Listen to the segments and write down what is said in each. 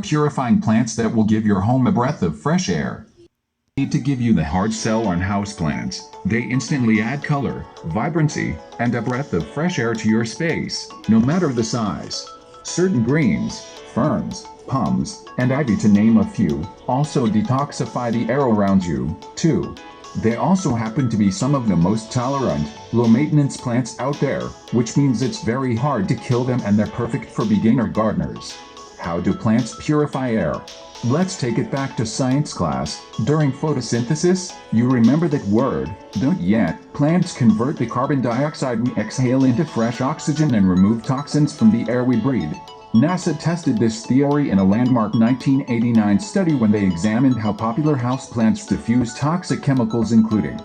Purifying plants that will give your home a breath of fresh air. Need to give you the hard sell on houseplants. They instantly add color, vibrancy, and a breath of fresh air to your space, no matter the size. Certain greens, ferns, palms, and ivy, to name a few, also detoxify the air around you, too. They also happen to be some of the most tolerant, low-maintenance plants out there, which means it's very hard to kill them, and they're perfect for beginner gardeners. How do plants purify air? Let's take it back to science class. During photosynthesis, you remember that word, don't yet? Plants convert the carbon dioxide we exhale into fresh oxygen and remove toxins from the air we breathe. NASA tested this theory in a landmark 1989 study when they examined how popular houseplants diffuse toxic chemicals, including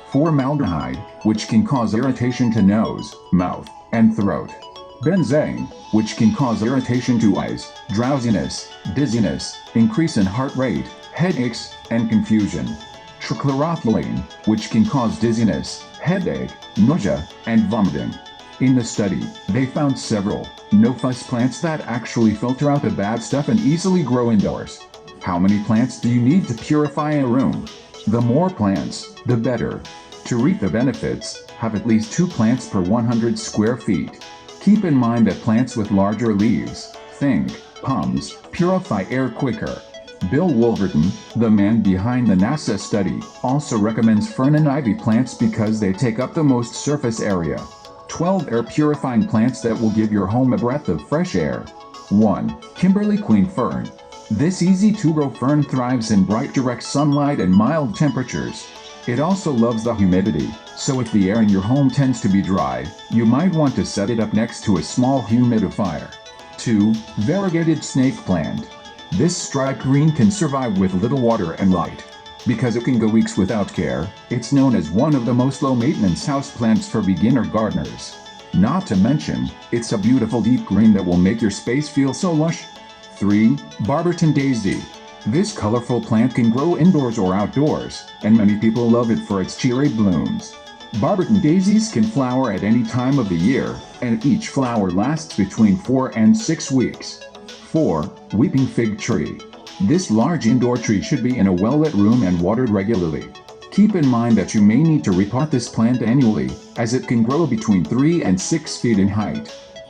formaldehyde, which can cause irritation to nose, mouth, and throat; benzene, which can cause irritation to eyes, drowsiness, dizziness, increase in heart rate, headaches, and confusion; trichloroethylene, which can cause dizziness, headache, nausea, and vomiting. In the study, they found several no-fuss plants that actually filter out the bad stuff and easily grow indoors. How many plants do you need to purify a room? The more plants, the better. To reap the benefits, have at least 2 plants per 100 square feet. Keep in mind that plants with larger leaves, think palms, purify air quicker. Bill Wolverton, the man behind the NASA study, also recommends fern and ivy plants because they take up the most surface area. 12 air purifying plants that will give your home a breath of fresh air. 1. Kimberly Queen Fern. This easy-to-grow fern thrives in bright direct sunlight and mild temperatures. It also loves the humidity, so if the air in your home tends to be dry, you might want to set it up next to a small humidifier. 2. Variegated snake plant. This striped green can survive with little water and light. Because it can go weeks without care, it's known as one of the most low-maintenance houseplants for beginner gardeners. Not to mention, it's a beautiful deep green that will make your space feel so lush. 3. Barberton Daisy. This colorful plant can grow indoors or outdoors, and many people love it for its cheery blooms. Barberton daisies can flower at any time of the year, and each flower lasts between 4 and 6 weeks. 4. Weeping fig tree. This large indoor tree should be in a well-lit room and watered regularly. Keep in mind that you may need to repot this plant annually, as it can grow between 3 and 6 feet in height.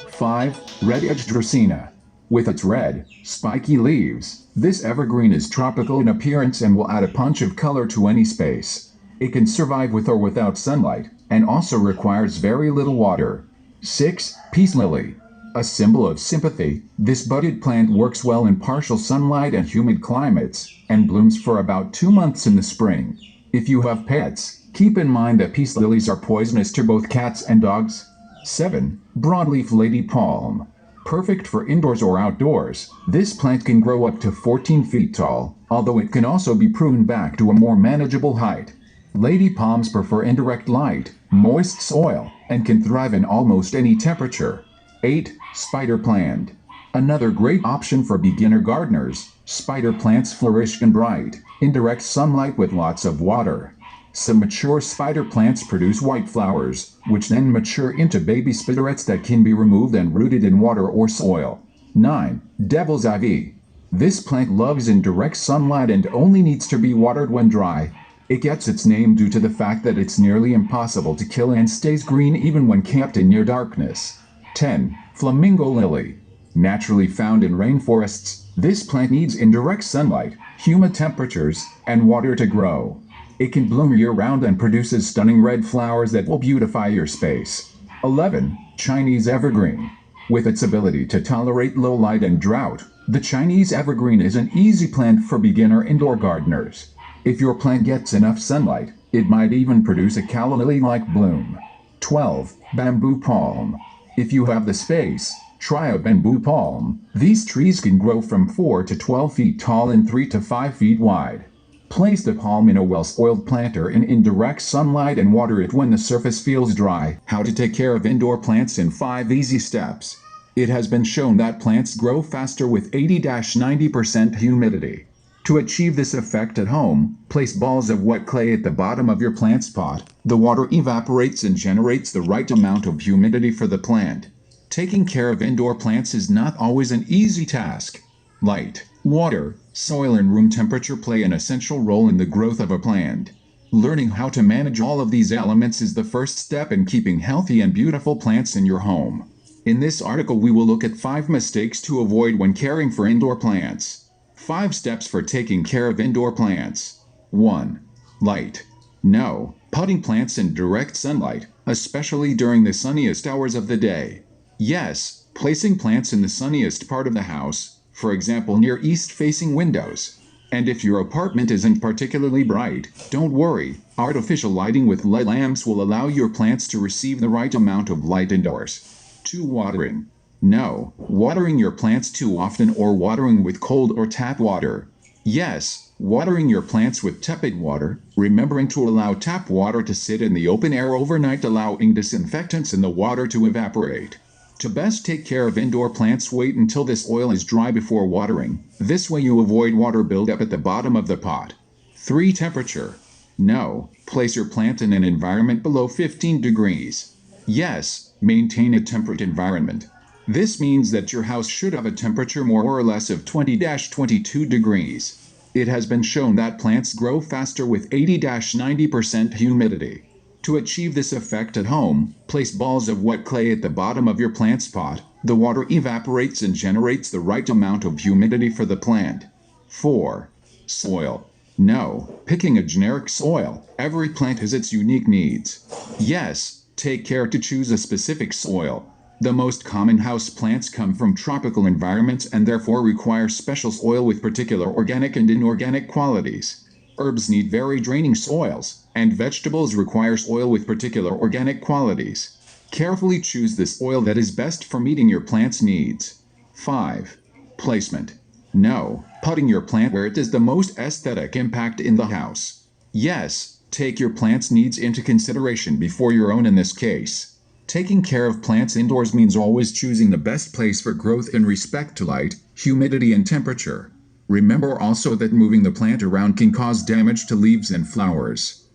5. Red-edged Dracaena. With its red, spiky leaves, this evergreen is tropical in appearance and will add a punch of color to any space. It can survive with or without sunlight, and also requires very little water. 6. Peace lily. A symbol of sympathy, this budded plant works well in partial sunlight and humid climates, and blooms for about 2 months in the spring. If you have pets, keep in mind that peace lilies are poisonous to both cats and dogs. 7. Broadleaf lady palm. Perfect for indoors or outdoors, this plant can grow up to 14 feet tall, although it can also be pruned back to a more manageable height. Lady palms prefer indirect light, moist soil, and can thrive in almost any temperature. 8. Spider plant. Another great option for beginner gardeners, spider plants flourish in bright, indirect sunlight with lots of water. Some mature spider plants produce white flowers, which then mature into baby spiderets that can be removed and rooted in water or soil. 9. Devil's ivy. This plant loves in direct sunlight and only needs to be watered when dry. It gets its name due to the fact that it's nearly impossible to kill and stays green even when kept in near darkness. 10. Flamingo lily. Naturally found in rainforests, this plant needs indirect sunlight, humid temperatures, and water to grow. It can bloom year-round and produces stunning red flowers that will beautify your space. 11. Chinese evergreen. With its ability to tolerate low light and drought, the Chinese evergreen is an easy plant for beginner indoor gardeners. If your plant gets enough sunlight, it might even produce a calla lily-like bloom. 12. Bamboo palm. If you have the space, try a bamboo palm. These trees can grow from 4 to 12 feet tall and 3 to 5 feet wide. Place the palm in a well-soiled planter in direct sunlight and water it when the surface feels dry. How to take care of indoor plants in 5 easy steps. It has been shown that plants grow faster with 80–90% humidity. To achieve this effect at home, place balls of wet clay at the bottom of your plant's pot. The water evaporates and generates the right amount of humidity for the plant. Taking care of indoor plants is not always an easy task. Light. Water, soil and room temperature play an essential role in the growth of a plant. Learning how to manage all of these elements is the first step in keeping healthy and beautiful plants in your home. In this article we will look at 5 mistakes to avoid when caring for indoor plants. 5 steps for taking care of indoor plants. 1. Light. No, potting plants in direct sunlight, especially during the sunniest hours of the day. Yes, placing plants in the sunniest part of the house, for example near east-facing windows. And if your apartment isn't particularly bright, don't worry, artificial lighting with LED lamps will allow your plants to receive the right amount of light indoors. 2. Watering. No, watering your plants too often or watering with cold or tap water. Yes, watering your plants with tepid water, remembering to allow tap water to sit in the open air overnight, allowing disinfectants in the water to evaporate. To best take care of indoor plants, wait until this oil is dry before watering. This way you avoid water buildup at the bottom of the pot. 3. Temperature. No, place your plant in an environment below 15 degrees. Yes, maintain a temperate environment. This means that your house should have a temperature more or less of 20-22 degrees. It has been shown that plants grow faster with 80-90% humidity. To achieve this effect at home, place balls of wet clay at the bottom of your plant's pot. The water evaporates and generates the right amount of humidity for the plant. 4. Soil. No, picking a generic soil. Every plant has its unique needs. Yes, take care to choose a specific soil. The most common house plants come from tropical environments and therefore require special soil with particular organic and inorganic qualities. Herbs need very draining soils, and vegetables require soil with particular organic qualities. Carefully choose the soil that is best for meeting your plant's needs. 5. Placement. No, putting your plant where it is the most aesthetic impact in the house. Yes, take your plant's needs into consideration before your own in this case. Taking care of plants indoors means always choosing the best place for growth in respect to light, humidity and temperature. Remember also that moving the plant around can cause damage to leaves and flowers.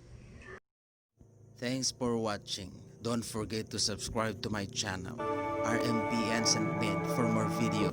Thanks for watching. Don't forget to subscribe to my channel, RMP and Mint, for more videos.